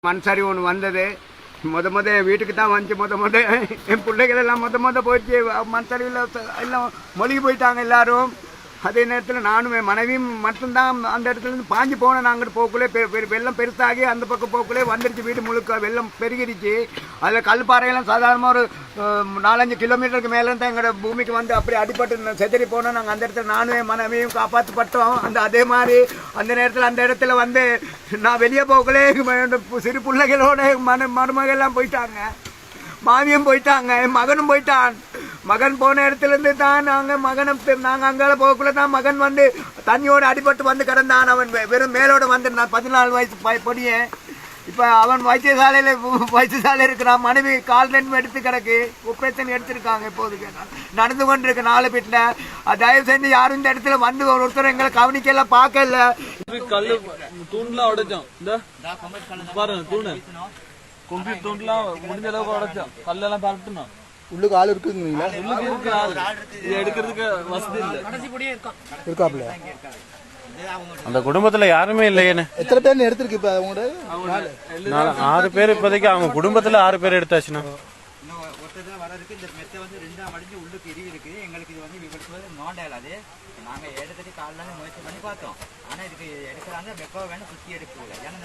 மண் சரிவு ஒன்று வந்தது. முத வீட்டுக்கு தான் வந்துச்சு. என் பிள்ளைகள் எல்லாம் போயிடுச்சு. மண் சரிவில் எல்லாம் மொழிகி போயிட்டாங்க எல்லாரும். அதே நேரத்தில் நானும் என் மனைவியும் மட்டும்தான் அந்த இடத்துலேருந்து பாஞ்சு போனேன். நாங்கள் போக்குள்ளே வெள்ளம் பெருசாகி அந்த பக்கம் போக்குள்ளே வந்துடுச்சு. வீடு முழுக்க வெள்ளம் பெருகிடுச்சு. அதில் கல்பாறையெல்லாம் சாதாரணமாக ஒரு 4-5 கிலோமீட்டருக்கு மேலே தான் எங்களோட பூமிக்கு வந்து அப்படி அடிபட்டு செதறி போனோம். நாங்கள் அந்த இடத்துல நானும் என் மனைவியும் காப்பாற்றப்பட்டோம். அதே மாதிரி அந்த நேரத்தில் அந்த இடத்துல வந்து நான் வெளியே போக்குள்ளே சிறு பிள்ளைகளோட மருமகெல்லாம் போயிட்டாங்க. மாமியும் போயிட்டாங்க. என் மகனும் போயிட்டான். மகன் போன இடத்துலேருந்து தான் நாங்கள் அங்கால போகக்குள்ள தான் மகன் வந்து தண்ணியோடு அடிபட்டு வந்து கிடந்தான். அவன் வெறும் மேலோட வந்துருந்தான். 14 வயசு பொடியன். இப்போ அவன் வைத்தியசாலையில் இருக்கிறான். மனைவி கால் ரெண்டு எடுத்து கிடக்கு. ஆப்ரேஷன் எடுத்திருக்காங்க. இப்போது நடந்து கொண்டு இருக்கு 4 வீட்டில். தயவு செஞ்சு யாரும் இந்த இடத்துல வந்து ஒருத்தர் எங்களை கவனிக்கல, பார்க்கல. கல்லு தூண்லாம் உடைச்சோம். பாருங்க தூணு கொங்கிரீட் தூண்லாம் முடிஞ்ச அளவுக்கு உடைச்சோம். கல்லெல்லாம் பரட்டணும். உள்ளுக்கு ஆள் இருக்குங்களா? உள்ளுக்கு இருக்கு ஆள். இது எடுக்கிறதுக்கு வசதி இல்லை. இருக்காப்ல அந்த குடும்பத்துல யாருமே இல்லையேன்னு. எத்தனை பேர் எடுத்திருக்கு இப்ப? அவங்க 6 பேர் இப்போதைக்கு. அவங்க குடும்பத்துல 6 பேர் எடுத்தாச்சுன்னா வரதுக்கு இந்த மெத்தை வந்து 2ஆ மடிஞ்சு உள்ளுக்கு எரிவு இருக்கு. எங்களுக்கு இது வந்து விபத்து நோண்டாது. நாங்க எடுத்துட்டு காலையில முயற்சி பண்ணி பார்த்தோம். ஆனா இதுக்கு எடுக்கிறாங்க வெப்ப வேணும் சுத்தி எடுக்கல. ஏன்னா